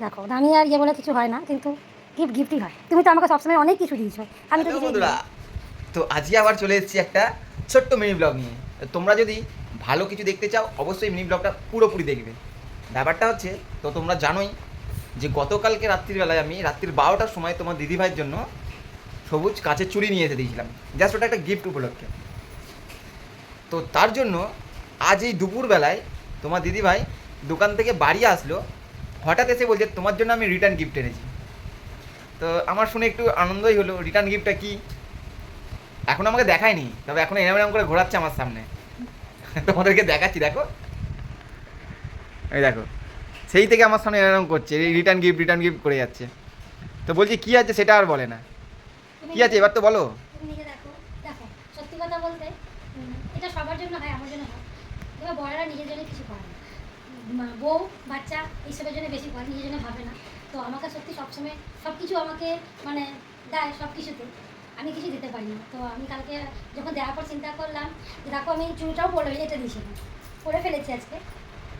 দেখো দামি আর ইয়ে বলে কিছু হয় না, কিন্তু গিফট গিফটই হয়। তুমি তো আমাকে সবসময় অনেক কিছু দিয়েছো, আমি তো হ্যালো কিছু বন্ধুরা, তো আজকে আবার চলে এসেছি একটা ছোট্ট মিনি ব্লগ নিয়ে। তোমরা যদি ভালো কিছু দেখতে চাও অবশ্যই মিনি ব্লগটা পুরোপুরি দেখবে। ব্যাপারটা হচ্ছে, তো তোমরা জানোই যে গতকালকে রাত্রিবেলায় আমি রাত্রির 12টার সময় তোমার দিদিভাইয়ের জন্য সবুজ কাচের চুড়ি নিয়ে এসে দিয়েছিলাম, জাস্ট ওটা একটা গিফট উপলক্ষে। তো তার জন্য আজ এই দুপুরবেলায় তোমার দিদিভাই দোকান থেকে বাড়ি আসলো, হঠাৎ এসে বলছে তোমার জন্য আমি রিটার্ন গিফট এনেছি। তো আমার শুনে একটু আনন্দই হলো। রিটার্ন গিফটটা কী এখন আমাকে দেখায়নি, তবে এখন এরম এরম করে ঘোরাচ্ছে আমার সামনে। তোমাদেরকে দেখাচ্ছি, দেখো, এই দেখো, সেই থেকে আমার সামনে এরম করছে, রিটার্ন গিফট করে যাচ্ছে। তো বলছি কী আছে সেটা আর বলে না, কী আছে এবার তো বলো। তুমি নিজে দেখো। দেখো, সত্যি কথা বলতে এটা সবার জন্য হয়, আমার জন্য হয়। এবার বড়রা নিজের জন্য কিছু করে না, বউ বাচ্চা এইসবের জন্য বেশি করে, নিজের জন্য ভাবে না। তো আমাকে সত্যি সবসময় সব কিছু আমাকে মানে দেয়, সব কিছুতে আমি কিছু দিতে পারি না। তো আমি কালকে যখন দেওয়ার পর চিন্তা করলাম যে দেখো আমি চুলটাও পরে এটা দিয়েছিলাম, পরে ফেলেছি আজকে,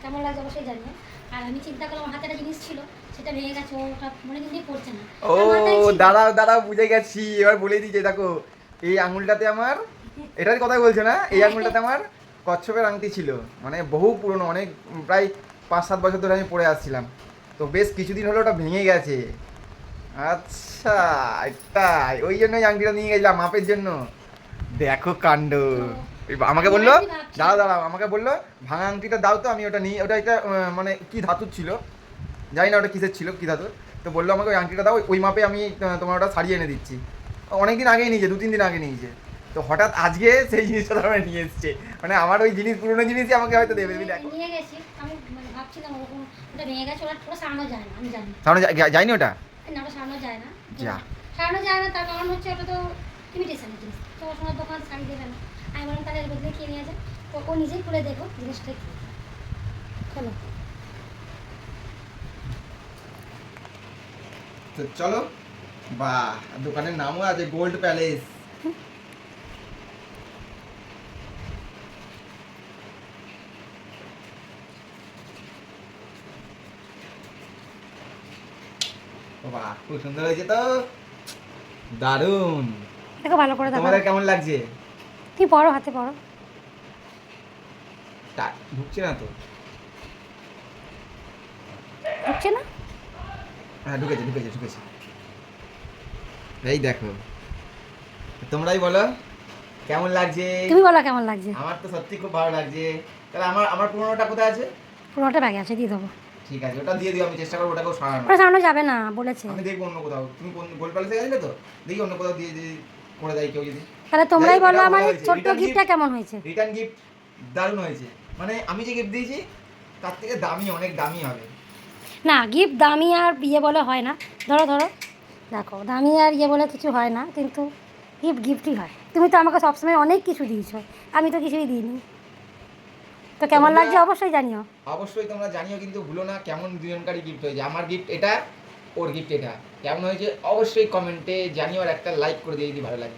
কেমন লাগছে অবশ্যই জানিও। আর আমি চিন্তা করলাম আমার হাতে একটা জিনিস ছিল, সেটা ভেঙে গেছে, ওটা মনে কিন্তু পড়ছে না। ও আমার মাথায় ছিল। দাঁড়াও দাঁড়াও, বুঝে গেছি, এবার বলে দিয়েছে। দেখো, এই আঙুলটাতে আমার, এটার কথাই বলছো না, এই আঙুলটাতে আমার কচ্ছপের আংটি ছিল, মানে বহু পুরনো, অনেক প্রায় 5-7 বছর ধরে আমি পরে আসছিলাম। তো বেশ কিছুদিন হলো ওটা ভেঙে গেছে। আচ্ছা, এটাই ওই জন্যই আংটিটা নিয়ে গেছিলাম মাপের জন্য। দেখো কাণ্ড। আমাকে আমি বললো, আজকে ভাবছিলাম। দাঁড়াও দাঁড়াও, আমাকে বললো ভাঙা আংটিটা দাও, তো আমি ওটা নিয়ে, ওটা একটা মানে কি ধাতুর ছিল, জানি না ওটা কিসের ছিল, কী ধাতুর। তো বললো আমাকে ওই আংটিটা দাও, ওই মাপে আমি তোমার ওটা সারিয়ে এনে দিচ্ছি। অনেক দিন আগেই নিয়েছে, 2-3 দিন আগে নিয়েছে। তো হঠাৎ আজকে সেই জিনিসটা তারা নিয়ে এসছে, মানে আমার ওই জিনিস, পুরোনো জিনিসই আমাকে হয়তো দেবে। তুমি দেখো, নিয়ে গেছি, আমি মানে ভাবছিলাম ওরকম ওটা ভেঙে গেছে, ওরা ওরা সারানো যায় না, আমি জানি। সামনে যায়নি ওটা। না, ওটা সারানো যায় না। যা, সারানো যায় না, তার কারণ হচ্ছে ওটা তো ইমিটেশনের জিনিস, তো সোনার দোকান শাড়ি দেবে না। আমি বললাম তাহলে এর বদলে কিনে নিয়ে যায়। তো ও নিজেই খুলে দেখো জিনিসটা কি। খোলো। তো চলো, বাহ, দোকানের নামও আছে গোল্ড প্যালেস। বাহ, খুব সুন্দর হয়েছে তো, দারুণ। দেখো ভালো করে দেখো। তোমাদের কেমন লাগছে? তুমি পড়ো, হাতে পড়ো। ঢুকছে না তো? ঢুকছে না? হ্যাঁ, ঢুকেছে ঢুকেছে ঢুকেছে। এই দেখো, তোমরাই বলো কেমন লাগছে। তুমি বলো কেমন লাগছে। আমার তো সত্যি খুব ভালো লাগছে। তাহলে আমার আমার পুরোনোটা কোথায় আছে? পুরোটা ব্যাগে আছে, দিয়ে দেবো। ঠিক আছে, ওটা দিয়ে দিও, আমি চেষ্টা করবো ওটাকেও সরানো। ওটা সারানো যাবে না বলেছে। আমি দেখবো অন্য কোথাও, তুমি কোন গোল্ড প্যালেসে গেছিলে তো, দেখি অন্য কোথাও দিয়ে যদি করে দেয় কেউ যদি। তাহলে তোমরাই বলো আমার এই ছোট্ট গিফটটা কেমন হয়েছে। রিটার্ন গিফট দারুণ হয়েছে, মানে আমি যে গিফট দিয়েছি তার থেকে দামি, অনেক দামি হবে। না, গিফট দামি আর ইয়ে বলে হয় না। ধরো ধরো, দেখো দামি আর ইয়ে বলে কিছু হয় না, কিন্তু গিফট গিফটই হয়। তুমি তো আমাকে সবসময় অনেক কিছু দিয়েছো, আমি তো কিছুই দিইনি। তো কেমন লাগছে অবশ্যই জানিও। অবশ্যই তোমরা জানিও, কিন্তু ভুলো না কেমন দুজনকারই গিফট হয়েছে। আমার গিফট এটা, ওর গিফট এটা, কেমন হয়েছে অবশ্যই কমেন্টে জানিও, আর একটা লাইক করে দিয়ে যদি ভালো লাগে।